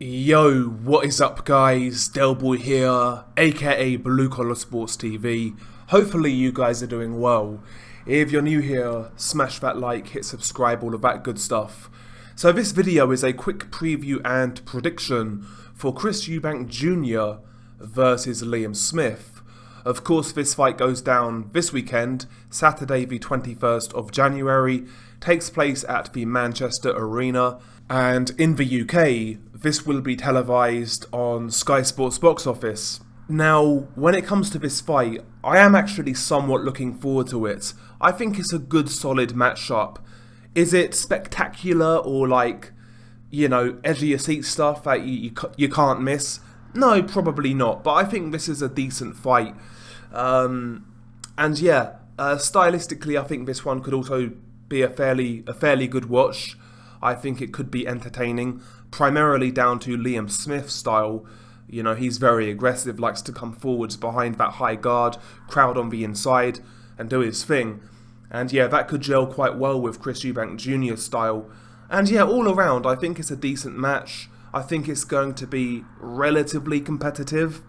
Yo, what is up guys, Delboy here, aka Blue Collar Sports TV. Hopefully you guys are doing well. If you're new here, smash that like, hit subscribe, all of that good stuff. So this video is a quick preview and prediction for Chris Eubank Jr. versus Liam Smith. Of course this fight goes down this weekend, Saturday the 21st of January, takes place at the Manchester Arena, and in the UK, this will be televised on Sky Sports box office. Now, when it comes to this fight, I am actually somewhat looking forward to it. I think it's a good solid matchup. Is it spectacular or like, you know, edge of your seat stuff that you can't miss? No, probably not, but I think this is a decent fight. And yeah, stylistically I think this one could also be a fairly good watch. I think it could be entertaining, primarily down to Liam Smith's style. You know, he's very aggressive, likes to come forwards behind that high guard, crowd on the inside, and do his thing. And yeah, that could gel quite well with Chris Eubank Jr.'s style. And yeah, all around, I think it's a decent match. I think it's going to be relatively competitive.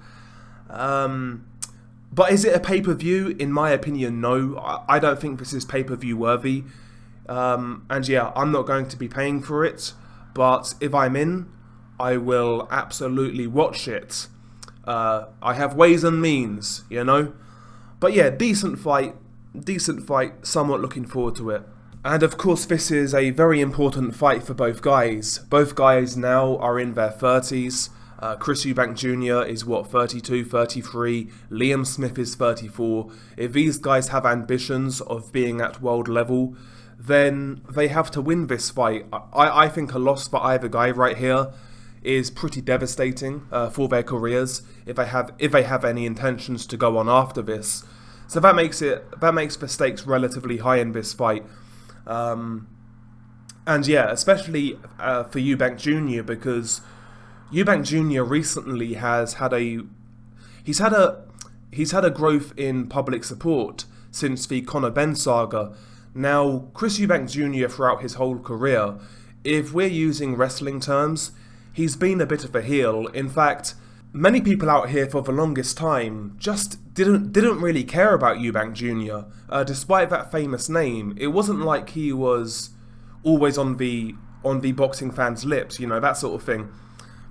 But is it a pay-per-view? In my opinion, no. I don't think this is pay-per-view worthy. And yeah, I'm not going to be paying for it, but if I'm in, I will absolutely watch it. I have ways and means, you know. But yeah, decent fight, somewhat looking forward to it. And of course this is a very important fight for both guys. Both guys now are in their 30s. Chris Eubank Jr. is what, 32, 33, Liam Smith is 34. If these guys have ambitions of being at world level, then they have to win this fight. I think a loss for either guy right here is pretty devastating for their careers if they have any intentions to go on after this. So that makes the stakes relatively high in this fight. And yeah, especially for Eubank Jr. because Eubank Jr. recently has had a growth in public support since the Conor Benn saga. Now, Chris Eubank Jr. throughout his whole career, if we're using wrestling terms, he's been a bit of a heel. In fact, many people out here for the longest time just didn't really care about Eubank Jr. Despite that famous name, it wasn't like he was always on the boxing fans' lips, you know, that sort of thing.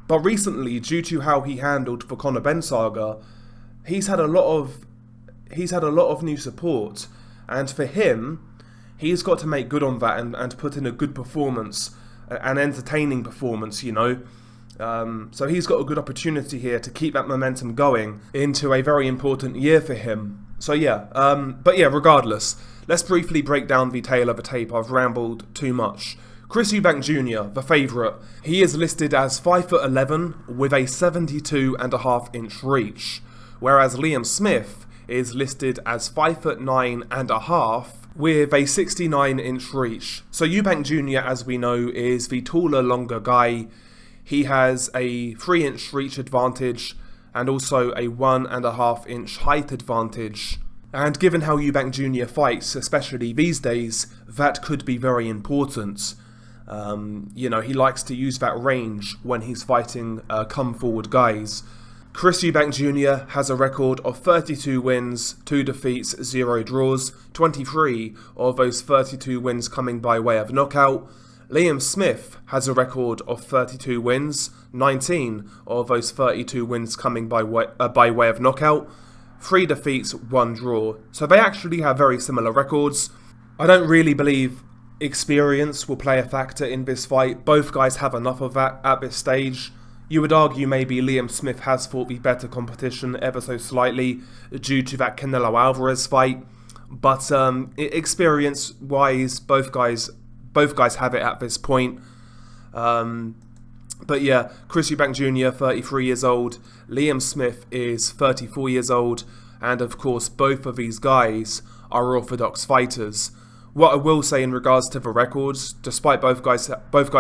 But recently, due to how he handled the Conor Benn saga, he's had a lot of new support, and for him, he's got to make good on that and put in a good performance, an entertaining performance, you know. So he's got a good opportunity here to keep that momentum going into a very important year for him. So yeah, but yeah, regardless, let's briefly break down the tale of the tape. I've rambled too much. Chris Eubank Jr., the favourite, he is listed as 5'11" with a 72.5-inch reach, whereas Liam Smith is listed as 5'9.5" with a 69-inch reach. So Eubank Jr., as we know, is the taller, longer guy. He has a 3-inch reach advantage and also a 1.5-inch height advantage. And given how Eubank Jr. fights, especially these days, that could be very important. You know, he likes to use that range when he's fighting come-forward guys. Chris Eubank Jr. has a record of 32 wins, 2 defeats, 0 draws, 23 of those 32 wins coming by way of knockout. Liam Smith has a record of 32 wins, 19 of those 32 wins coming by way of knockout, 3 defeats, 1 draw. So they actually have very similar records. I don't really believe experience will play a factor in this fight. Both guys have enough of that at this stage. You would argue maybe Liam Smith has fought the better competition ever so slightly due to that Canelo Alvarez fight, but experience-wise, both guys have it at this point. But yeah, Chris Eubank Jr., 33 years old, Liam Smith is 34 years old, and of course both of these guys are orthodox fighters. What I will say in regards to the records, despite both guys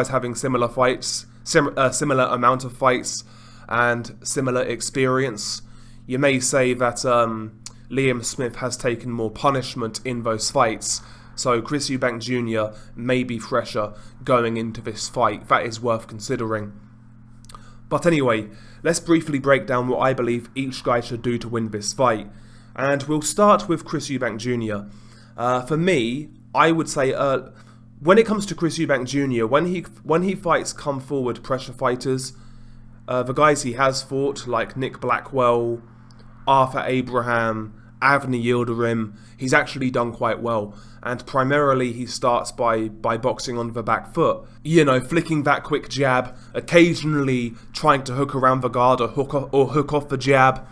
having similar fights, similar amount of fights, and similar experience, you may say that Liam Smith has taken more punishment in those fights. So Chris Eubank Jr. may be fresher going into this fight. That is worth considering. But anyway, let's briefly break down what I believe each guy should do to win this fight. And we'll start with Chris Eubank Jr. For me, I would say when it comes to Chris Eubank Jr., when he fights come forward pressure fighters, the guys he has fought, like Nick Blackwell, Arthur Abraham, Avni Yildirim, he's actually done quite well. And primarily he starts by boxing on the back foot. You know, flicking that quick jab, occasionally trying to hook around the guard or hook off the jab,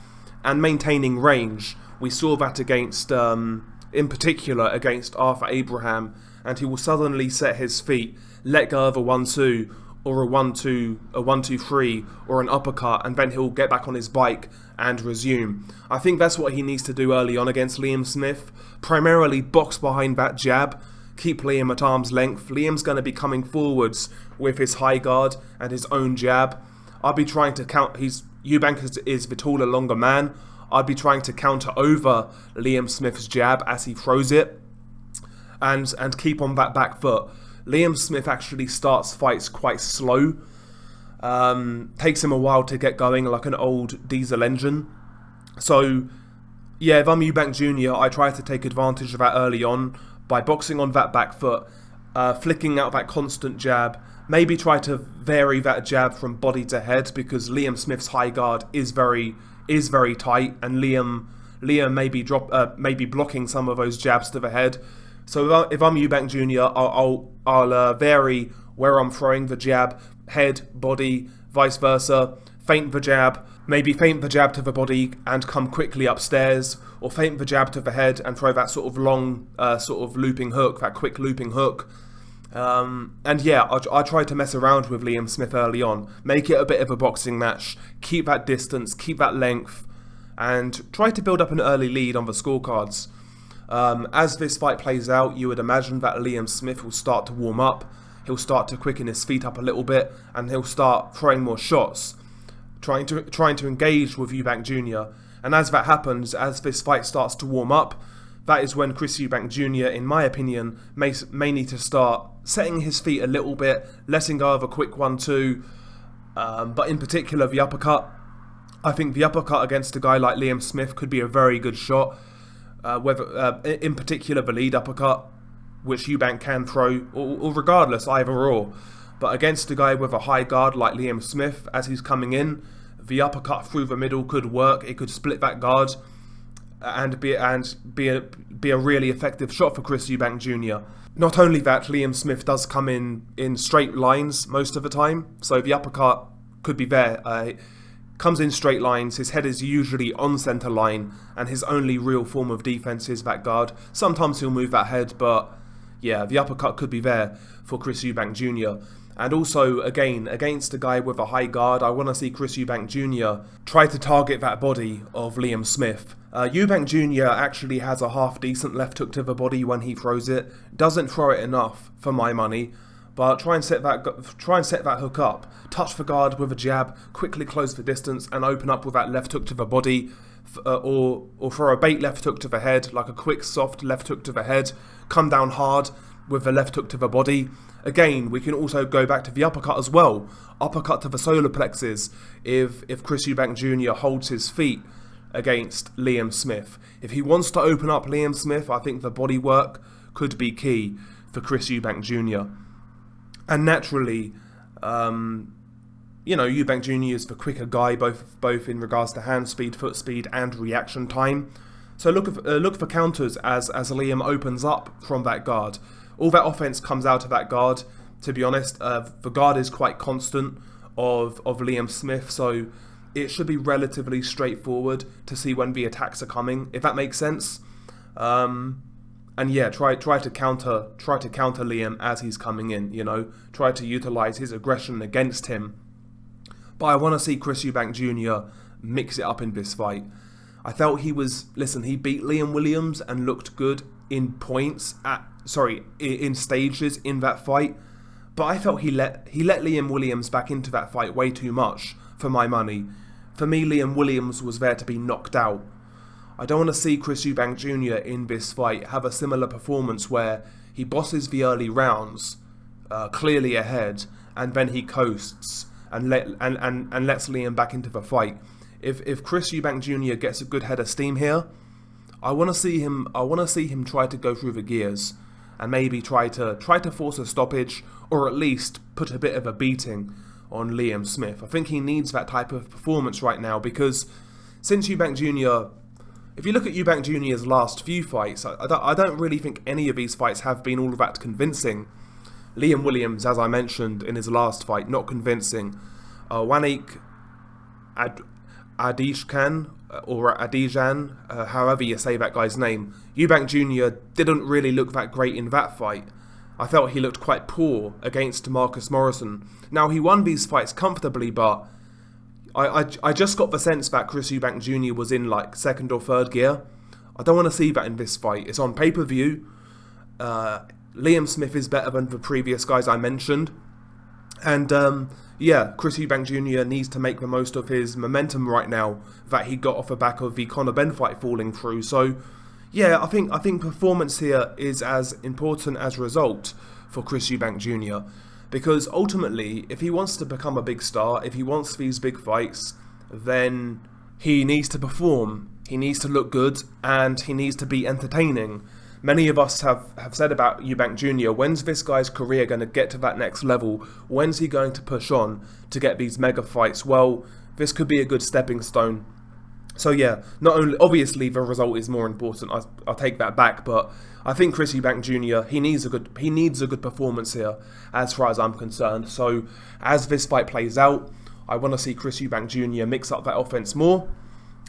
and maintaining range. We saw that against, in particular, against Arthur Abraham, and he will suddenly set his feet, let go of a 1-2, or a 1-2, a 1-2-3, or an uppercut, and then he'll get back on his bike and resume. I think that's what he needs to do early on against Liam Smith. Primarily box behind that jab, keep Liam at arm's length. Liam's going to be coming forwards with his high guard and his own jab. I'll be trying to Eubank is the taller, longer man. I'd be trying to counter over Liam Smith's jab as he throws it, and keep on that back foot. Liam Smith actually starts fights quite slow. Takes him a while to get going, like an old diesel engine. So, yeah, if I'm Eubank Jr., I try to take advantage of that early on by boxing on that back foot, flicking out that constant jab. Maybe try to vary that jab from body to head, because Liam Smith's high guard is very tight, and Liam may be blocking some of those jabs to the head. So if I'm Eubank Jr., I'll vary where I'm throwing the jab, head, body, vice versa. Feint the jab, maybe feint the jab to the body and come quickly upstairs, or feint the jab to the head and throw that sort of long, sort of looping hook, that quick looping hook. And yeah, I try to mess around with Liam Smith early on, make it a bit of a boxing match, keep that distance, keep that length, and try to build up an early lead on the scorecards. As this fight plays out, you would imagine that Liam Smith will start to warm up, he'll start to quicken his feet up a little bit, and he'll start throwing more shots, trying to engage with Eubank Jr. And as that happens, as this fight starts to warm up, that is when Chris Eubank Jr., in my opinion, may need to start setting his feet a little bit, letting go of a quick 1-2, but in particular the uppercut. I think the uppercut against a guy like Liam Smith could be a very good shot, in particular the lead uppercut, which Eubank can throw, or regardless, either or. But against a guy with a high guard like Liam Smith, as he's coming in, the uppercut through the middle could work. It could split that guard and be a really effective shot for Chris Eubank Jr. Not only that, Liam Smith does come in straight lines most of the time, so the uppercut could be there. Comes in straight lines, his head is usually on centre line, and his only real form of defence is that guard. Sometimes he'll move that head, but yeah, the uppercut could be there for Chris Eubank Jr. And also, again, against a guy with a high guard, I want to see Chris Eubank Jr. try to target that body of Liam Smith. Eubank Jr. actually has a half-decent left hook to the body when he throws it. Doesn't throw it enough, for my money. But try and set that hook up. Touch the guard with a jab, quickly close the distance, and open up with that left hook to the body, or throw a bait left hook to the head, like a quick soft left hook to the head. Come down hard with the left hook to the body. Again, we can also go back to the uppercut as well. Uppercut to the solar plexus if Chris Eubank Jr. holds his feet against Liam Smith. If he wants to open up Liam Smith, I think the body work could be key for Chris Eubank Jr. And naturally, Eubank Jr. is the quicker guy, both in regards to hand speed, foot speed, and reaction time. So look for counters as Liam opens up from that guard. All that offense comes out of that guard. To be honest, the guard is quite constant of Liam Smith, so it should be relatively straightforward to see when the attacks are coming, if that makes sense. And yeah, try to counter Liam as he's coming in. Try to utilize his aggression against him. But I want to see Chris Eubank Jr. mix it up in this fight. I felt he beat Liam Williams and looked good in in stages in that fight. But I felt he let Liam Williams back into that fight way too much, for my money. For me, Liam Williams was there to be knocked out. I don't want to see Chris Eubank Jr. in this fight have a similar performance where he bosses the early rounds, clearly ahead, and then he coasts, and lets Liam back into the fight. If Chris Eubank Jr. gets a good head of steam here, I want to see him try to go through the gears and maybe try to force a stoppage, or at least put a bit of a beating on Liam Smith. I think he needs that type of performance right now, because since Eubank Jr., if you look at Eubank Jr.'s last few fights, I don't really think any of these fights have been all that convincing. Liam Williams, as I mentioned in his last fight, not convincing. Wanik Adishkan, or Adijan, however you say that guy's name, Eubank Jr. didn't really look that great in that fight. I felt he looked quite poor against Marcus Morrison. Now, he won these fights comfortably, but I just got the sense that Chris Eubank Jr. was in like second or third gear. I don't want to see that in this fight. It's on pay-per-view. Liam Smith is better than the previous guys I mentioned. And yeah, Chris Eubank Jr. needs to make the most of his momentum right now that he got off the back of the Conor Benn fight falling through. So yeah, I think performance here is as important as result for Chris Eubank Jr. Because ultimately, if he wants to become a big star, if he wants these big fights, then he needs to perform. He needs to look good, and he needs to be entertaining. Many of us have said about Eubank Jr., when's this guy's career going to get to that next level? When's he going to push on to get these mega fights? Well, this could be a good stepping stone. So yeah, not only, obviously the result is more important, I'll take that back, but I think Chris Eubank Jr., he needs a good performance here, as far as I'm concerned. So as this fight plays out, I want to see Chris Eubank Jr. mix up that offense more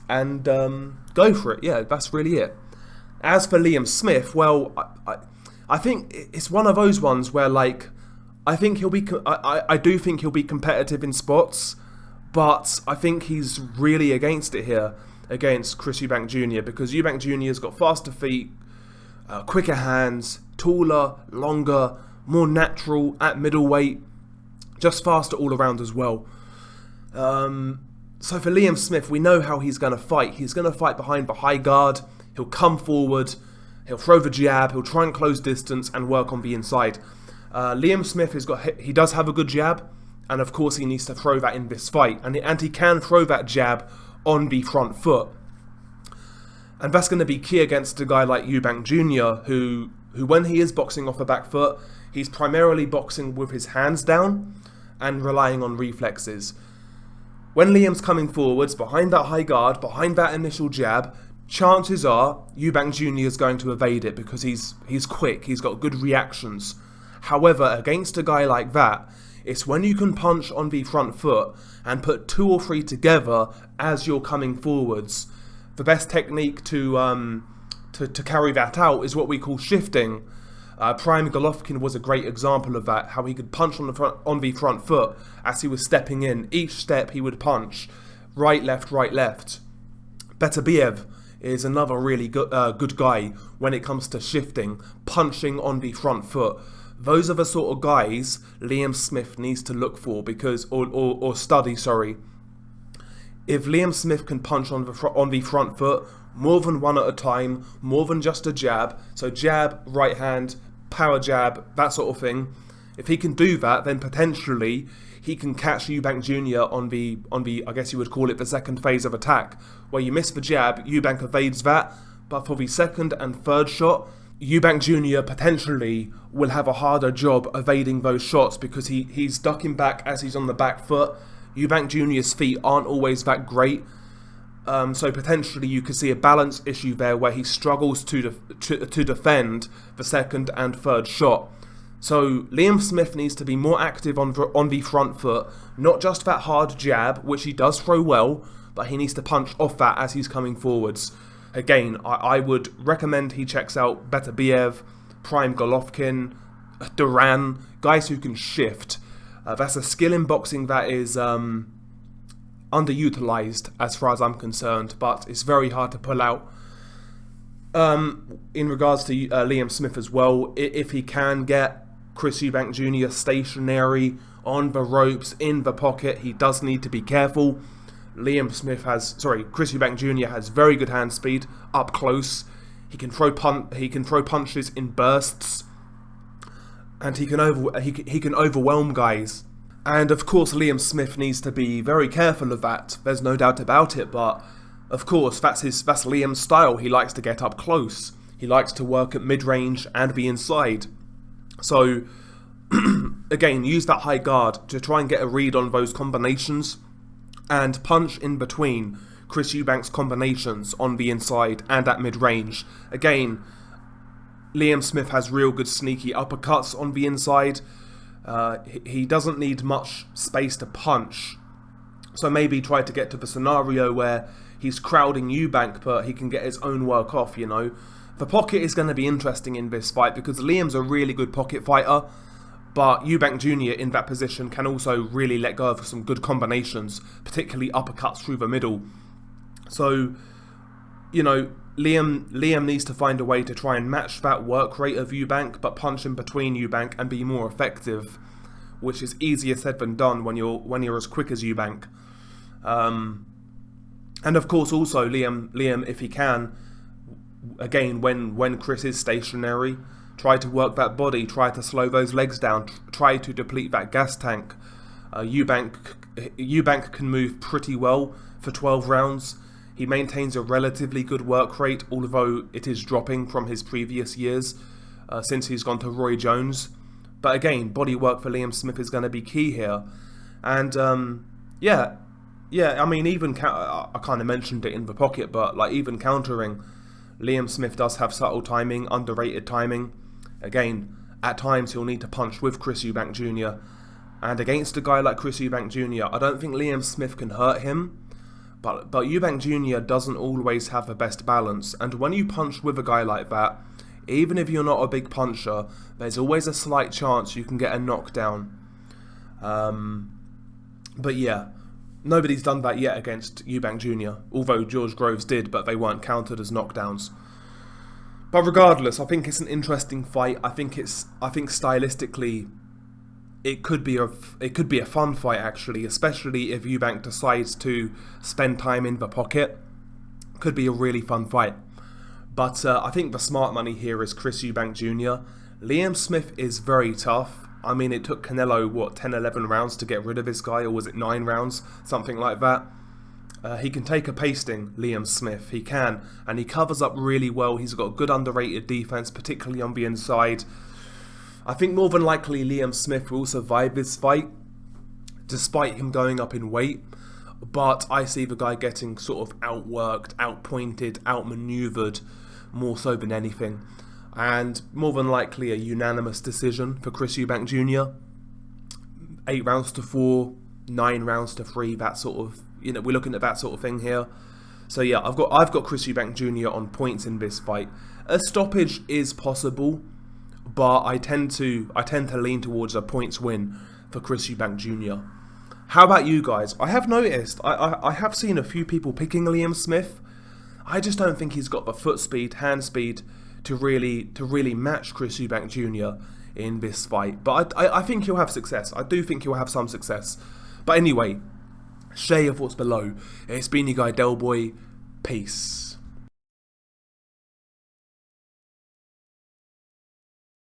and go for it. Yeah, that's really it. As for Liam Smith, well, I think it's one of those ones where, like, I think I do think he'll be competitive in spots, but I think he's really against it here against Chris Eubank Jr. because Eubank Jr.'s got faster feet, quicker hands, taller, longer, more natural at middleweight, just faster all around as well. So for Liam Smith, we know how he's going to fight. He's going to fight behind the high guard. He'll come forward, he'll throw the jab, he'll try and close distance and work on the inside. Liam Smith he does have a good jab, and of course he needs to throw that in this fight, and he can throw that jab on the front foot. And that's going to be key against a guy like Eubank Jr., who when he is boxing off the back foot, he's primarily boxing with his hands down and relying on reflexes. When Liam's coming forwards, behind that high guard, behind that initial jab, chances are Eubank Jr. is going to evade it because he's quick, he's got good reactions. However, against a guy like that, it's when you can punch on the front foot and put 2 or 3 together as you're coming forwards. The best technique to carry that out is what we call shifting. Prime Golovkin was a great example of that, how he could punch on the front foot as he was stepping in. Each step he would punch, right, left, right, left. Beterbiev is another really good guy when it comes to shifting, punching on the front foot. Those are the sort of guys Liam Smith needs to look for or study. If Liam Smith can punch on the front foot, more than one at a time, more than just a jab, so jab, right hand, power jab, that sort of thing. If he can do that, then potentially he can catch Eubank Jr. on the I guess you would call it the second phase of attack, where you miss the jab, Eubank evades that, but for the second and third shot, Eubank Jr. potentially will have a harder job evading those shots because he's ducking back as he's on the back foot. Eubank Jr.'s feet aren't always that great, so potentially you could see a balance issue there where he struggles to defend the second and third shot. So Liam Smith needs to be more active on the front foot, not just that hard jab, which he does throw well, but he needs to punch off that as he's coming forwards. Again, I would recommend he checks out Beterbiev, Prime Golovkin, Duran, guys who can shift. That's a skill in boxing that is underutilized as far as I'm concerned, but it's very hard to pull out. In regards to Liam Smith as well, if he can get Chris Eubank Jr. stationary, on the ropes, in the pocket, he does need to be careful. Chris Eubank Jr. has very good hand speed up close. He can throw punches in bursts, and he can overwhelm guys. And of course, Liam Smith needs to be very careful of that. There's no doubt about it. But of course, that's Liam's style. He likes to get up close. He likes to work at mid-range and be inside. So again, use that high guard to try and get a read on those combinations and punch in between Chris Eubank's combinations on the inside and at mid-range. Again, Liam Smith has real good sneaky uppercuts on the inside. He doesn't need much space to punch. So maybe try to get to the scenario where he's crowding Eubank, but he can get his own work off, you know. The pocket is going to be interesting in this fight because Liam's a really good pocket fighter, but Eubank Jr. in that position can also really let go of some good combinations, particularly uppercuts through the middle. So, you know, Liam needs to find a way to try and match that work rate of Eubank, but punch in between Eubank and be more effective, which is easier said than done when you're as quick as Eubank. And of course, also Liam, if he can, again, when Chris is stationary, try to work that body, try to slow those legs down, try to deplete that gas tank. Eubank can move pretty well for 12 rounds. He maintains a relatively good work rate, although it is dropping from his previous years since he's gone to Roy Jones. But again, body work for Liam Smith is going to be key here. And yeah, I mean, even I kind of mentioned it in the pocket, but like even countering, Liam Smith does have subtle timing, underrated timing. Again, at times he'll need to punch with Chris Eubank Jr. And against a guy like Chris Eubank Jr., I don't think Liam Smith can hurt him. But Eubank Jr. doesn't always have the best balance, and when you punch with a guy like that, even if you're not a big puncher, there's always a slight chance you can get a knockdown. But yeah, nobody's done that yet against Eubank Jr., although George Groves did, but they weren't counted as knockdowns. But regardless, I think it's an interesting fight. I think stylistically, it could be a fun fight actually, especially if Eubank decides to spend time in the pocket. Could be a really fun fight. But I think the smart money here is Chris Eubank Jr. Liam Smith is very tough. I mean, it took Canelo, 10, 11 rounds to get rid of this guy, or was it 9 rounds? Something like that. He can take a pasting, Liam Smith. He can. And he covers up really well. He's got good underrated defense, particularly on the inside. I think more than likely Liam Smith will survive this fight, despite him going up in weight. But I see the guy getting sort of outworked, outpointed, outmaneuvered, more so than anything. And more than likely a unanimous decision for Chris Eubank Jr. 8 rounds to 4, 9 rounds to 3, that sort of, you know, we're looking at that sort of thing here. So yeah, I've got Chris Eubank Jr. on points in this fight. A stoppage is possible, but I tend to lean towards a points win for Chris Eubank Jr. How about you guys? I have noticed, I have seen a few people picking Liam Smith. I just don't think he's got the foot speed, hand speed to really match Chris Eubank Jr. in this fight. But I think he'll have success. I do think he'll have some success. But anyway, share your thoughts below. It's been your guy Delboy. Peace.